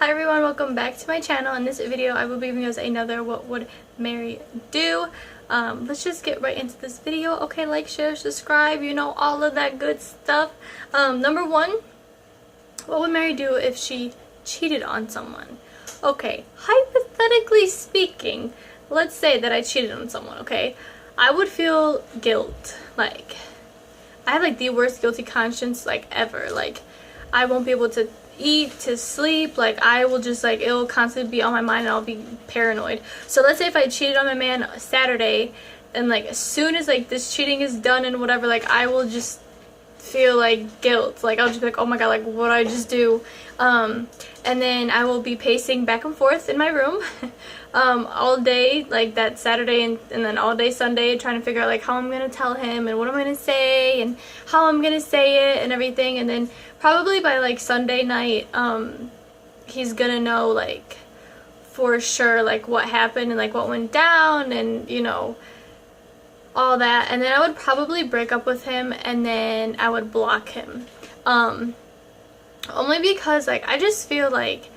Hi everyone, welcome back to my channel. In this video I will be giving you guys another what would Mary do. Let's just get right into this video. Okay, like, share, subscribe, you know, all of that good stuff. Number one, what would Mary do if she cheated on someone? Okay, hypothetically speaking, let's say that I cheated on someone, okay? I would feel guilt. Like, I have like the worst guilty conscience like ever. Like, I won't be able to eat, to sleep. Like, I will just like, it'll constantly be on my mind and I'll be paranoid. So let's say if I cheated on my man Saturday, and like as soon as like this cheating is done and whatever, like I will just feel like guilt. Like, I'll just be like, oh my god, like what did I just do? And then I will be pacing back and forth in my room all day, like that Saturday and then all day Sunday, trying to figure out like how I'm gonna tell him and what I'm gonna say and how I'm gonna say it and everything. And then probably by like Sunday night, he's gonna know like for sure like what happened and like what went down and, you know, all that. And then I would probably break up with him and then I would block him. Only because like I just feel like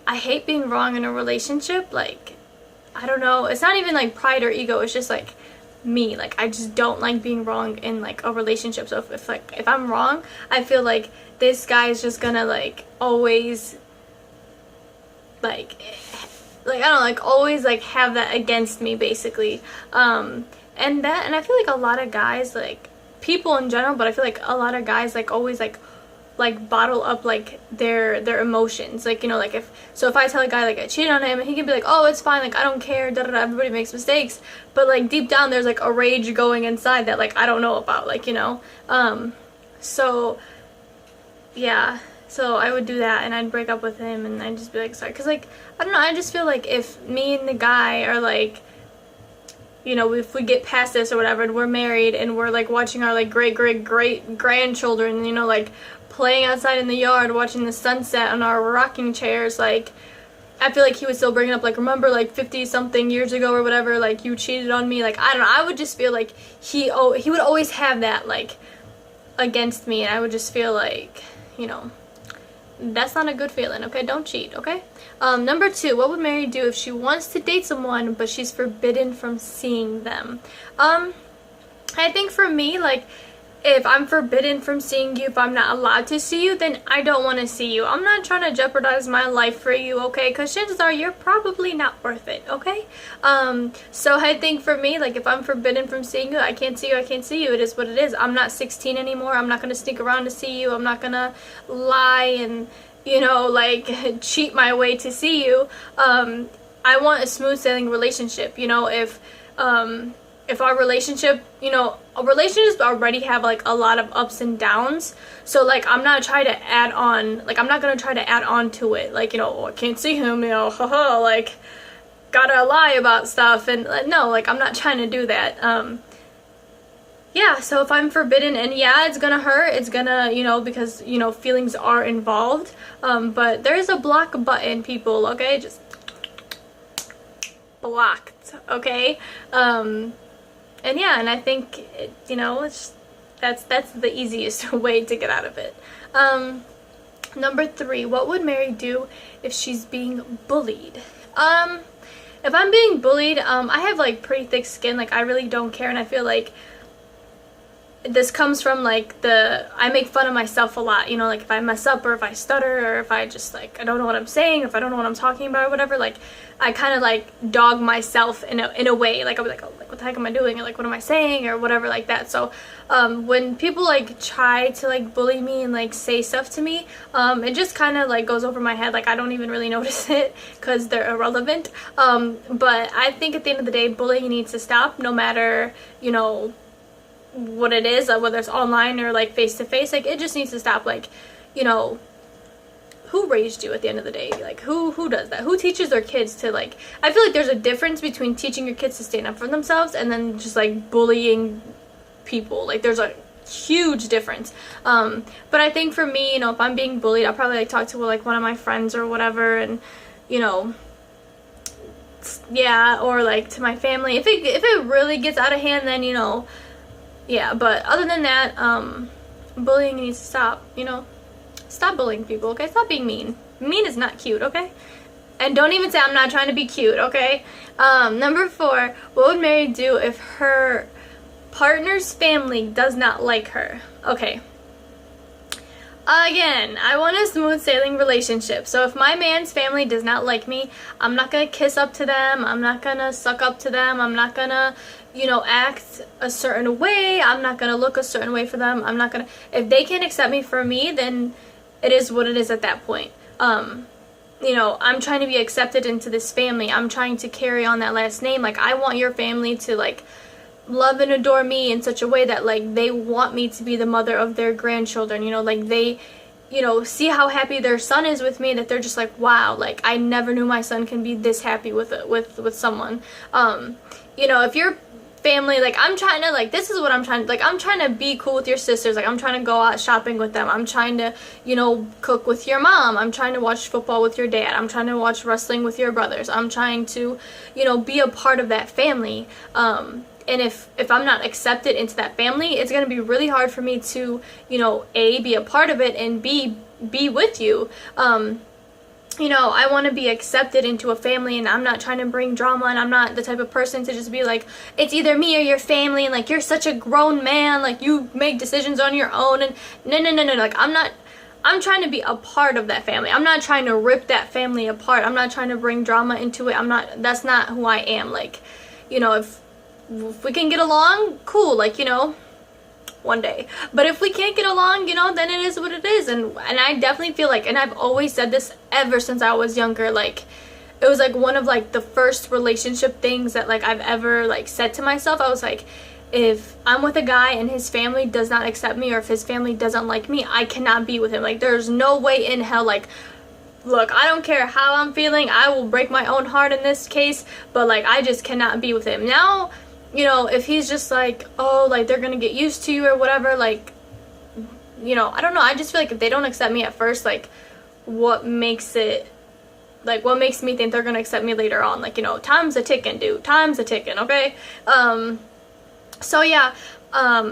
I hate being wrong in a relationship. Like, I don't know, it's not even like pride or ego, it's just like me. Like, I just don't like being wrong in like a relationship. So if I'm wrong, I feel like this guy is just gonna like always like I don't know, like always like have that against me basically. And I feel like a lot of guys, like people in general, but I feel like a lot of guys like always like bottle up like their emotions. Like, you know, like if I tell a guy like I cheated on him, he can be like, oh, it's fine, like I don't care, da da da, everybody makes mistakes. But like deep down there's like a rage going inside that like I don't know about, like, you know. So yeah, so I would do that and I'd break up with him and I'd just be like, sorry, because like I don't know, I just feel like if me and the guy are like, you know, if we get past this or whatever and we're married and we're like watching our like great grandchildren, you know, like playing outside in the yard, watching the sunset on our rocking chairs, like I feel like he would still bring it up, like, remember like 50 something years ago or whatever, like you cheated on me. Like, I don't know, I would just feel like he would always have that like against me, and I would just feel like, you know, that's not a good feeling. Okay, don't cheat, okay? Number two, what would Mary do if she wants to date someone but she's forbidden from seeing them? I think for me, like, if I'm forbidden from seeing you, if I'm not allowed to see you, then I don't want to see you. I'm not trying to jeopardize my life for you, okay? Because chances are you're probably not worth it, okay? So I think for me, like, if I'm forbidden from seeing you, I can't see you, I can't see you. It is what it is. I'm not 16 anymore. I'm not going to sneak around to see you. I'm not going to lie and, you know, like, cheat my way to see you. I want a smooth sailing relationship, you know. If our relationship, you know, relationships already have like a lot of ups and downs, so like I'm not trying to add on, like I'm not gonna try to add on to it, like, you know, oh, I can't see him, you know, haha, like gotta lie about stuff, and no, like I'm not trying to do that. Yeah, so if I'm forbidden, and yeah, it's gonna hurt, it's gonna, you know, because, you know, feelings are involved, but there's a block button, people, okay? Just blocked, okay? And yeah, and I think, you know, it's that's the easiest way to get out of it. Number three, what would Mary do if she's being bullied? If I'm being bullied, I have like pretty thick skin, like I really don't care, and I feel like this comes from like I make fun of myself a lot, you know, like if I mess up or if I stutter or if I just like I don't know what I'm saying, if I don't know what I'm talking about or whatever, like I kind of like dog myself in a way, like I'll be like, oh, like what the heck am I doing, or like what am I saying or whatever like that. So when people like try to like bully me and like say stuff to me, it just kind of like goes over my head, like I don't even really notice it because they're irrelevant. But I think at the end of the day, bullying needs to stop, no matter, you know, what it is, whether it's online or like face to face. Like, it just needs to stop. Like, you know, who raised you at the end of the day? Like, who does that? Who teaches their kids to, like, I feel like there's a difference between teaching your kids to stand up for themselves and then just like bullying people. Like, there's a huge difference. But I think for me, you know, if I'm being bullied, I'll probably like talk to like one of my friends or whatever, and, you know, yeah, or like to my family. If it really gets out of hand, then, you know, yeah. But other than that, bullying needs to stop, you know. Stop bullying people, okay? Stop being mean. Mean is not cute, okay? And don't even say I'm not trying to be cute, okay? Number 4, what would Mary do if her partner's family does not like her? Okay. Again, I want a smooth sailing relationship. So if my man's family does not like me, I'm not going to kiss up to them. I'm not going to suck up to them. I'm not going to, act a certain way. I'm not going to look a certain way for them. I'm not going to, if they can't accept me for me, then it is what it is at that point. I'm trying to be accepted into this family. I'm trying to carry on that last name. Like, I want your family to, like, love and adore me in such a way that, like, they want me to be the mother of their grandchildren, like, they, see how happy their son is with me, that they're just like, wow, like, I never knew my son can be this happy with someone. If your family, like, I'm trying to, like, this is what I'm trying, like, I'm trying to be cool with your sisters, like, I'm trying to go out shopping with them, I'm trying to, cook with your mom, I'm trying to watch football with your dad, I'm trying to watch wrestling with your brothers, I'm trying to, be a part of that family, and if I'm not accepted into that family, it's going to be really hard for me to, A, be a part of it, and B, be with you. I want to be accepted into a family, and I'm not trying to bring drama, and I'm not the type of person to just be like, it's either me or your family, and, like, you're such a grown man, like, you make decisions on your own, and no, like, I'm trying to be a part of that family. I'm not trying to rip that family apart. I'm not trying to bring drama into it. That's not who I am. Like, if we can get along, cool, like, one day. But if we can't get along, then it is what it is. And I definitely feel like, and I've always said this ever since I was younger, like, it was, like, one of, like, the first relationship things that, like, I've ever, like, said to myself. I was like, if I'm with a guy and his family does not accept me, or if his family doesn't like me, I cannot be with him. Like, there's no way in hell, like, look, I don't care how I'm feeling, I will break my own heart in this case, but, like, I just cannot be with him. Now, if he's just like, oh, like, they're gonna get used to you or whatever, like, I don't know, I just feel like if they don't accept me at first, like, what makes me think they're gonna accept me later on? Like, time's a ticking, dude, time's a ticking, okay? So yeah, I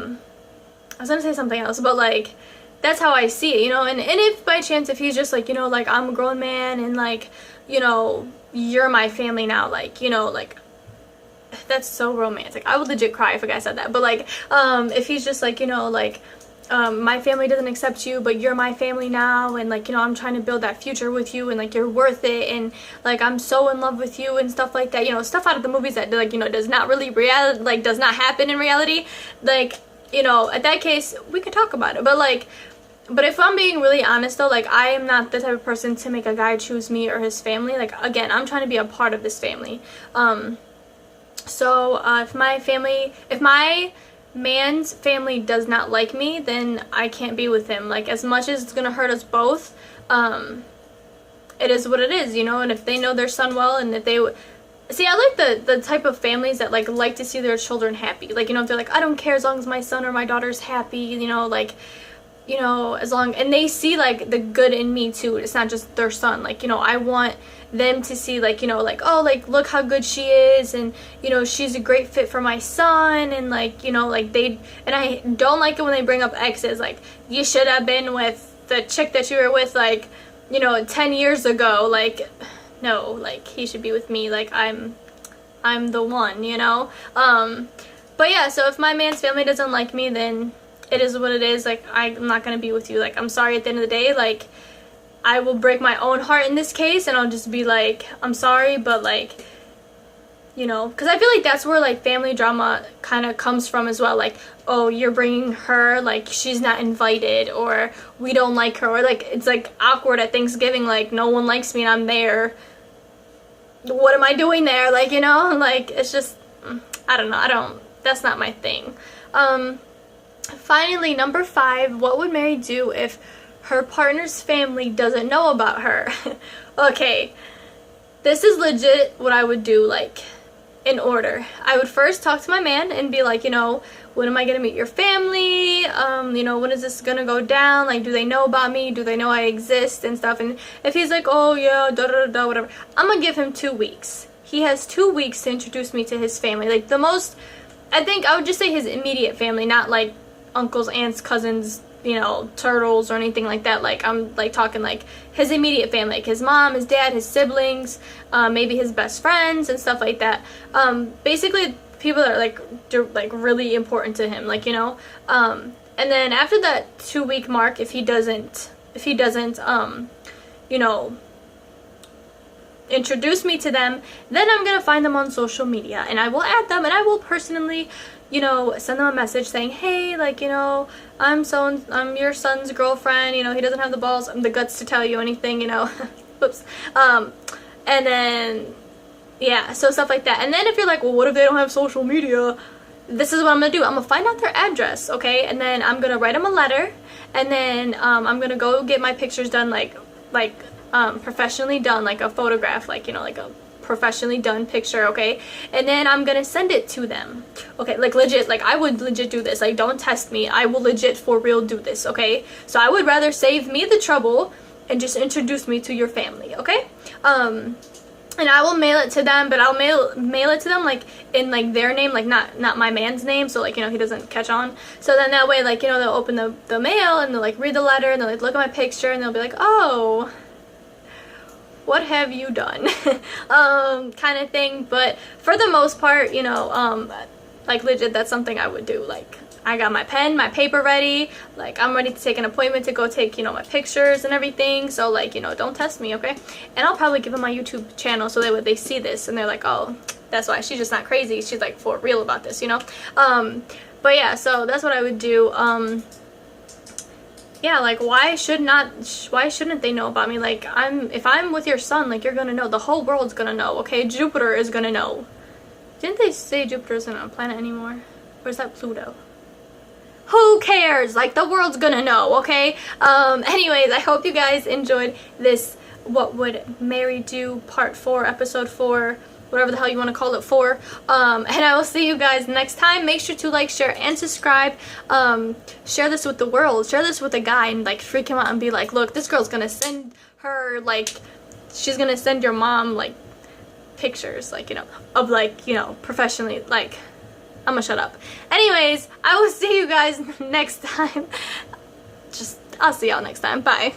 was gonna say something else, but, like, that's how I see it, and if by chance, if he's just like, like, I'm a grown man, and, like, you're my family now, like, like, that's so romantic. I would legit cry if a guy said that. But, like, if he's just like, my family doesn't accept you, but you're my family now, and, like, I'm trying to build that future with you, and, like, you're worth it, and, like, I'm so in love with you, and stuff like that, stuff out of the movies that, like, does not really does not happen in reality, like, at that case, we could talk about it. But, like, but if I'm being really honest, though, like, I am not the type of person to make a guy choose me or his family. Like, again, I'm trying to be a part of this family. So, if my man's family does not like me, then I can't be with him. Like, as much as it's gonna hurt us both, it is what it is, and if they know their son well, and if they see, I like the type of families that, like to see their children happy. Like, if they're like, I don't care as long as my son or my daughter's happy, like, as long, and they see, like, the good in me too. It's not just their son. Like, I want them to see, like, like, oh, like, look how good she is, and, she's a great fit for my son, and, like, like, and I don't like it when they bring up exes, like, you should have been with the chick that you were with, like, 10 years ago. Like, no, like, he should be with me, like, I'm the one, but yeah, so if my man's family doesn't like me, then it is what it is. Like, I'm not gonna be with you. Like, I'm sorry, at the end of the day, like, I will break my own heart in this case, and I'll just be like, I'm sorry, but, like, because I feel like that's where, like, family drama kind of comes from as well. Like, oh, you're bringing her, like, she's not invited, or we don't like her, or, like, it's, like, awkward at Thanksgiving, like, no one likes me and I'm there. What am I doing there? Like, like, it's just, I don't know, that's not my thing. Finally, number 5, what would Mary do if her partner's family doesn't know about her? Okay, this is legit what I would do, like, in order. I would first talk to my man and be like, when am I gonna meet your family? When is this gonna go down? Like, do they know about me? Do they know I exist and stuff? And if he's like, oh yeah, da da da, whatever, I'm gonna give him 2 weeks. He has 2 weeks to introduce me to his family. Like, I think I would just say his immediate family, not, like, uncles, aunts, cousins, you know, turtles or anything like that. Like, I'm like talking like his immediate family, like his mom, his dad, his siblings, maybe his best friends and stuff like that. Basically people that are like really important to him, like, you know. And then after that 2-week mark, if he doesn't you know, introduce me to them, then I'm gonna find them on social media and I will add them, and I will personally, you know, send them a message saying, hey, like, you know, I'm your son's girlfriend, you know, he doesn't have the balls, the guts to tell you anything, you know. Whoops. And then, yeah, so stuff like that. And then if you're like, well, what if they don't have social media? This is what I'm gonna do. I'm gonna find out their address, okay? And then I'm gonna write them a letter, and then I'm gonna go get my pictures done, like professionally done, like a photograph, like, you know, like a professionally done picture, okay? And then I'm gonna send it to them, okay? Like, legit, like, I would legit do this. Like, don't test me. I will legit for real do this, okay? So I would rather save me the trouble and just introduce me to your family, okay? And I will mail it to them, but I'll mail it to them like in like their name, like not my man's name, so like, you know, he doesn't catch on. So then that way, like, you know, they'll open the mail and they'll like read the letter and they'll like look at my picture and they'll be like, oh, what have you done? Kind of thing. But for the most part, you know, like, legit, that's something I would do. Like, I got my pen, my paper ready, like, I'm ready to take an appointment to go take, you know, my pictures and everything. So, like, you know, don't test me, okay? And I'll probably give them my YouTube channel so that way they see this and they're like, oh, that's why she's just not crazy, she's like for real about this, you know. But yeah, so that's what I would do. Yeah, like, why shouldn't they know about me? Like, if I'm with your son, like, you're gonna know. The whole world's gonna know, okay? Jupiter is gonna know. Didn't they say Jupiter isn't a planet anymore? Or is that Pluto? Who cares? Like, the world's gonna know, okay? Anyways, I hope you guys enjoyed this What Would Mary Do Part 4, Episode 4, whatever the hell you want to call it, 4. And I will see you guys next time. Make sure to like, share, and subscribe. Share this with the world. Share this with a guy and, like, freak him out and be like, look, this girl's gonna send her, like, she's gonna send your mom, like, pictures, like, you know, of, like, you know, professionally, like, I'm gonna shut up. Anyways, I will see you guys next time. I'll see y'all next time. Bye.